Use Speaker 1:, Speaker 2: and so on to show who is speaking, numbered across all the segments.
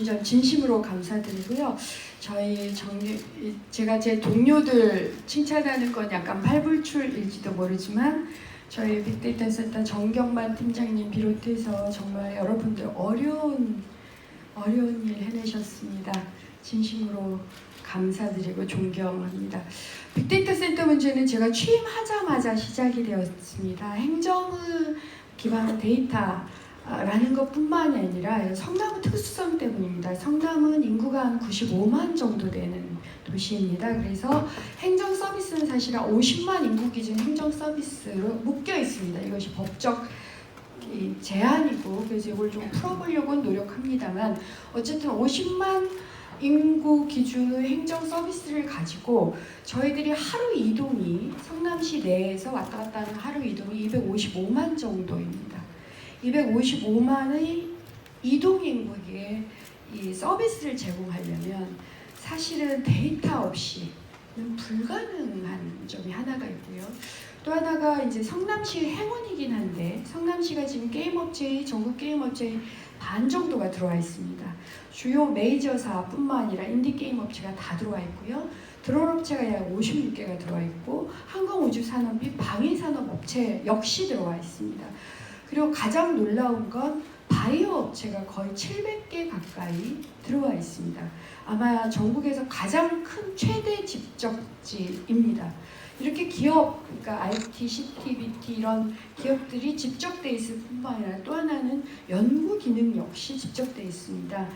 Speaker 1: 전 진심으로 감사드리고요. 제가 제 동료들 칭찬하는 건 약간 팔불출일지도 모르지만 저희 빅데이터 센터 정경만 팀장님 비롯해서 정말 여러분들 어려운 일 해내셨습니다. 진심으로 감사드리고 존경합니다. 빅데이터 센터 문제는 제가 취임하자마자 시작이 되었습니다. 행정을 기반한 데이터라는 것뿐만이 아니라 성남 특수성 때문입니다. 성남은 인구가 한 95만 정도 되는 도시입니다. 그래서 행정 서비스는 사실 한 50만 인구 기준 행정 서비스로 묶여 있습니다. 이것이 법적 제한이고, 그래서 이걸 좀 풀어보려고 노력합니다만, 어쨌든 50만 인구 기준의 행정 서비스를 가지고 저희들이 하루 이동이 성남시 내에서 왔다 갔다 하는 하루 이동이 255만 정도입니다. 255만의 이동 인구에게 이 서비스를 제공하려면 사실은 데이터 없이는 불가능한 점이 하나가 있고요. 또 하나가 이제 성남시 행운이긴 한데, 성남시가 지금 전국 게임 업체의 반 정도가 들어와 있습니다. 주요 메이저사뿐만 아니라 인디 게임 업체가 다 들어와 있고요. 드론 업체가 약 56개가 들어와 있고, 항공우주산업이 방위산업 업체 역시 들어와 있습니다. 그리고 가장 놀라운 건 바이오 업체가 거의 700개 가까이 들어와 있습니다. 아마 전국에서 가장 큰 최대 집적지입니다. 이렇게 기업, 그러니까 IT, CT, BT 이런 기업들이 집적돼 있을 뿐만 아니라 또 하나는 연구 기능 역시 집적돼 있습니다.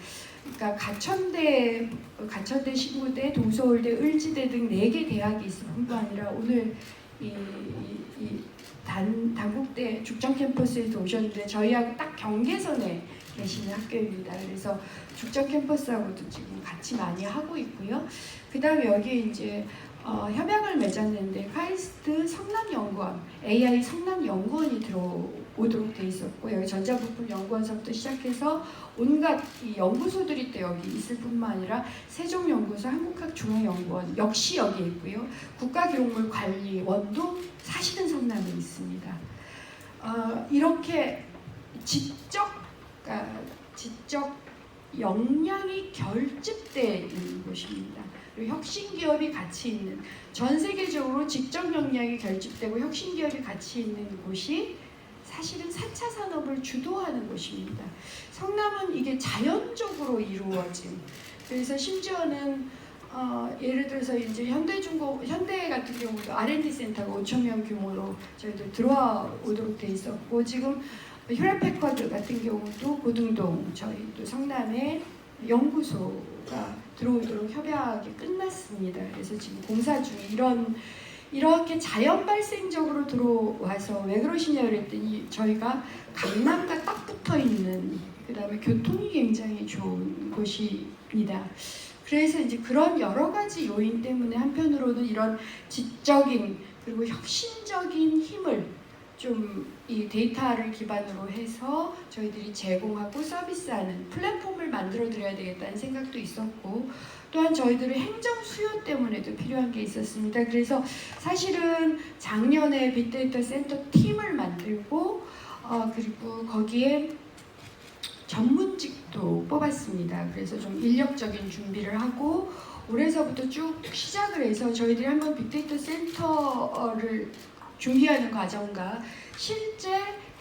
Speaker 1: 그러니까 가천대, 신구대, 동서울대, 을지대 등 4개 대학이 있을 뿐만 아니라 오늘 단국대 죽전 캠퍼스에서 오셨는데 저희하고 딱 경계선에 계시는 학교입니다. 그래서 죽전 캠퍼스하고도 지금 같이 많이 하고 있고요. 그 다음에 여기 이제 협약을 맺었는데 카이스트 성남연구원, AI 성남연구원이 들어오도록 돼 있었고, 여기 전자부품연구원서부터 시작해서 온갖 이 연구소들이 또 여기 있을 뿐만 아니라 세종연구소, 한국학중앙연구원 역시 여기 있고요. 국가기록물관리원도 사실은 성남에 있습니다. 이렇게 지적 역량이 결집되어 있는 곳입니다. 그리고 혁신기업이 같이 있는, 전 세계적으로 직접 역량이 결집되고 혁신기업이 같이 있는 곳이 사실은 4차 산업을 주도하는 곳입니다. 성남은 이게 자연적으로 이루어진, 그래서 심지어는 예를 들어서 이제 현대 같은 경우도 R&D 센터가 5,000명 규모로 저희들 들어오도록 돼 있었고, 지금 휴렛패커드 같은 경우도 고등동, 저희 또 성남에 연구소가 들어오도록 협약이 끝났습니다. 그래서 지금 공사 중에 이렇게 자연 발생적으로 들어와서 왜 그러시냐 그랬더니 저희가 강남과 딱 붙어 있는, 그 다음에 교통이 굉장히 좋은 곳입니다. 그래서 이제 그런 여러 가지 요인 때문에 한편으로는 이런 지적인 그리고 혁신적인 힘을 좀 이 데이터를 기반으로 해서 저희들이 제공하고 서비스하는 플랫폼을 만들어 드려야 되겠다는 생각도 있었고, 또한 저희들의 행정 수요 때문에도 필요한 게 있었습니다. 그래서 사실은 작년에 빅데이터 센터 팀을 만들고 그리고 거기에 전문직도 뽑았습니다. 그래서 좀 인력적인 준비를 하고 올해서부터 쭉 시작을 해서 저희들이 한번 빅데이터 센터를 준비하는 과정과 실제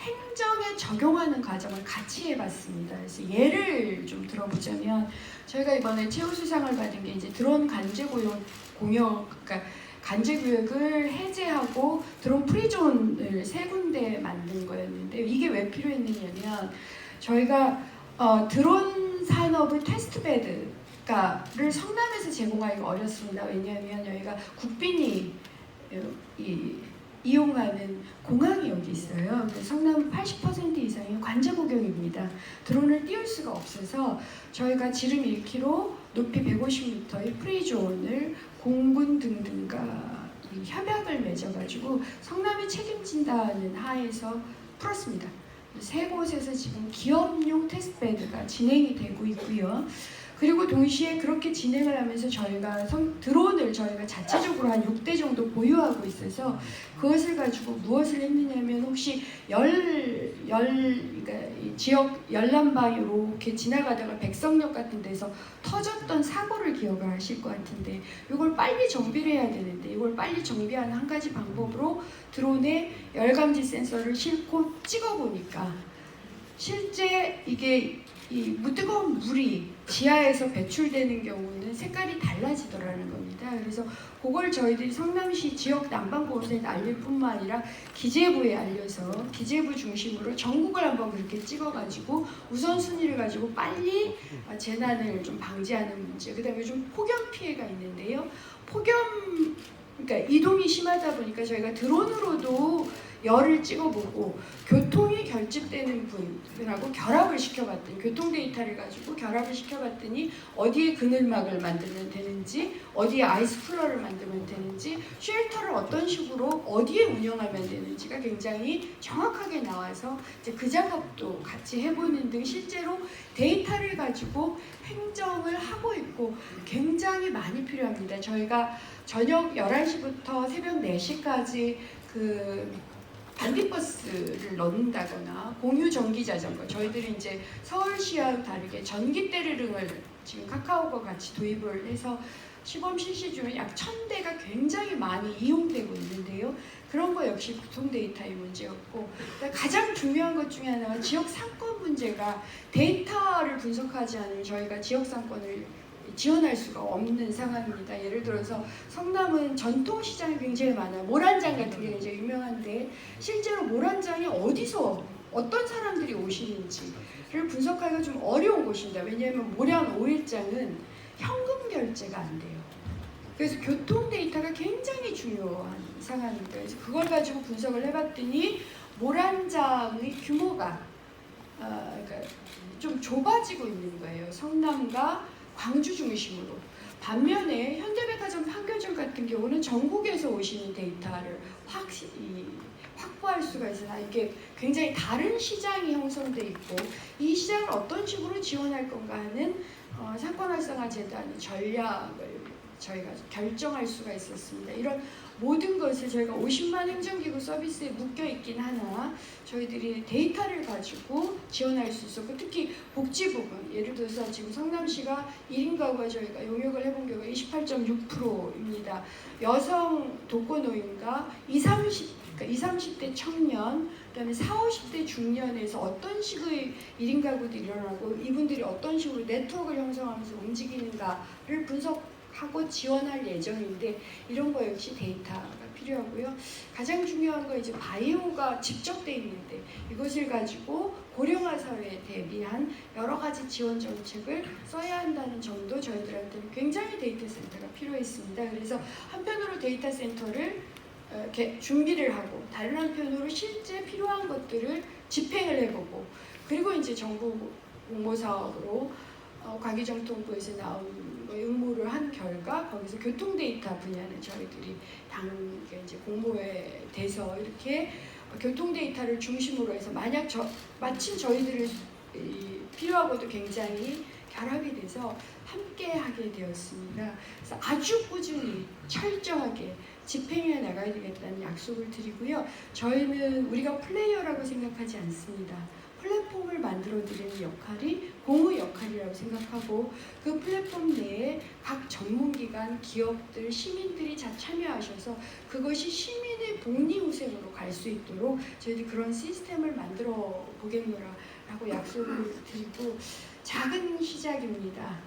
Speaker 1: 행정에 적용하는 과정을 같이 해봤습니다. 그래서 예를 좀 들어보자면, 저희가 이번에 최우수상을 받은 게 이제 드론 그러니까 간제구역을 해제하고 드론 프리존을 3군데 만든 거였는데, 이게 왜 필요했느냐면 저희가 드론 산업을 테스트베드를 성남에서 제공하기가 어렵습니다. 왜냐하면 여기가 국빈이 이용하는 공항이 여기 있어요. 성남 80% 이상이 관제구경입니다. 드론을 띄울 수가 없어서 저희가 지름 1km, 높이 150m의 프리존을 공군 등등과 협약을 맺어가지고 성남이 책임진다는 하에서 풀었습니다. 3곳에서 지금 기업용 테스트베드가 진행이 되고 있고요. 그리고 동시에 그렇게 진행을 하면서 저희가 드론을 저희가 자체적으로 한 6대 정도 보유하고 있어서 그것을 가지고 무엇을 했느냐면 혹시 그러니까 이 지역 열람바 이렇게 지나가다가 백석역 같은 데서 터졌던 사고를 기억을 하실 것 같은데 이걸 빨리 정비를 해야 되는데 이걸 빨리 정비하는 한 가지 방법으로 드론에 열감지 센서를 싣고 찍어보니까 실제 이게 이 무뜨거운 물이 지하에서 배출되는 경우는 색깔이 달라지더라는 겁니다. 그래서 그걸 저희들이 성남시 지역 난방보호소에 알릴 뿐만 아니라 기재부에 알려서 기재부 중심으로 전국을 한번 그렇게 찍어가지고 우선순위를 가지고 빨리 재난을 좀 방지하는 문제. 그다음에 요즘 폭염 피해가 있는데요. 그러니까 이동이 심하다 보니까 저희가 드론으로도 열을 찍어보고 교통이 결집되는 분들하고 결합을 시켜봤더니 교통 데이터를 가지고 결합을 시켜봤더니 어디에 그늘막을 만들면 되는지 어디에 아이스 쿨러를 만들면 되는지 쉘터를 어떤 식으로 어디에 운영하면 되는지가 굉장히 정확하게 나와서 이제 그 작업도 같이 해보는 등 실제로 데이터를 가지고 행정을 하고 있고 굉장히 많이 필요합니다. 저희가 저녁 11시부터 새벽 4시까지 반딧버스를 넣는다거나 공유 전기 자전거 저희들이 이제 서울시와는 다르게 전기 때르릉을 지금 카카오가 같이 도입을 해서 시범 실시 중에 약 1000대가 굉장히 많이 이용되고 있는데요. 그런 거 역시 교통 데이터의 문제였고 가장 중요한 것 중에 하나가 지역 상권 문제가 데이터를 분석하지 않으면 저희가 지역 상권을 지원할 수가 없는 상황입니다. 예를 들어서 성남은 전통시장이 굉장히 많아요. 모란장 같은 게 굉장히 유명한데 실제로 모란장이 어디서 어떤 사람들이 오시는지를 분석하기가 좀 어려운 곳입니다. 왜냐하면 모란 5일장은 현금 결제가 안 돼요. 그래서 교통 데이터가 굉장히 중요한 상황입니다. 그래서 그걸 가지고 분석을 해봤더니 모란장의 규모가 그러니까 좀 좁아지고 있는 거예요. 성남과 광주 중심으로. 반면에 현대백화점 판교점 같은 경우는 전국에서 오시는 데이터를 확보할 수가 있어요. 이게 굉장히 다른 시장이 형성돼 있고 이 시장을 어떤 식으로 지원할 건가 하는 상권활성화재단의 전략을 저희가 결정할 수가 있었습니다. 이런 모든 것을 저희가 50만 행정기구 서비스에 묶여 있긴 하나 저희들이 데이터를 가지고 지원할 수 있었고 특히 복지 부분 예를 들어서 지금 성남시가 1인 가구가 저희가 용역을 해본 경우가 28.6%입니다. 여성 독거노인과 20, 30대 청년 그다음에 40, 50대 중년에서 어떤 식의 1인 가구들이 일어나고 이분들이 어떤 식으로 네트워크를 형성하면서 움직이는가를 분석하고 지원할 예정인데 이런 거 역시 데이터가 필요하고요. 가장 중요한 건 이제 바이오가 집적돼 있는데 이것을 가지고 고령화 사회에 대비한 여러 가지 지원 정책을 써야 한다는 점도 저희들한테는 굉장히 데이터 센터가 필요했습니다. 그래서 한편으로 데이터 센터를 이렇게 준비를 하고 다른 한편으로 실제 필요한 것들을 집행을 해보고 그리고 이제 정부 공모사업으로 과기정통부에서 나온 응모를 한 결과 거기서 교통 데이터 분야는 저희들이 이제 공모에 돼서 이렇게 교통 데이터를 중심으로 해서 마침 저희들을 필요하고도 굉장히 결합이 돼서 함께 하게 되었습니다. 그래서 아주 꾸준히 철저하게 집행해 나가야 되겠다는 약속을 드리고요. 저희는 우리가 플레이어라고 생각하지 않습니다. 플랫폼을 만들어드리는 역할이 공의 역할이라고 생각하고 그 플랫폼 내에 각 전문기관, 기업들, 시민들이 다 참여하셔서 그것이 시민의 복리후생으로 갈 수 있도록 저희들이 그런 시스템을 만들어 보겠노라라고 약속을 드리고 작은 시작입니다.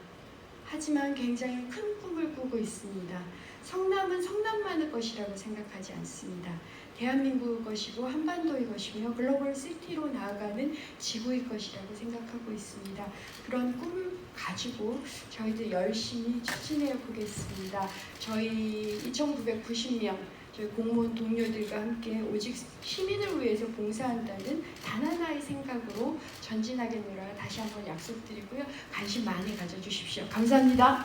Speaker 1: 하지만 굉장히 큰 꿈을 꾸고 있습니다. 성남은 성남만의 것이라고 생각하지 않습니다. 대한민국의 것이고 한반도의 것이며 글로벌 시티로 나아가는 지구의 것이라고 생각하고 있습니다. 그런 꿈을 가지고 저희들 열심히 추진해 보겠습니다. 저희 2,990명 저희 공무원 동료들과 함께 오직 시민을 위해서 봉사한다는 단 하나의 생각으로 전진하겠노라 다시 한번 약속드리고요. 관심 많이 가져주십시오. 감사합니다.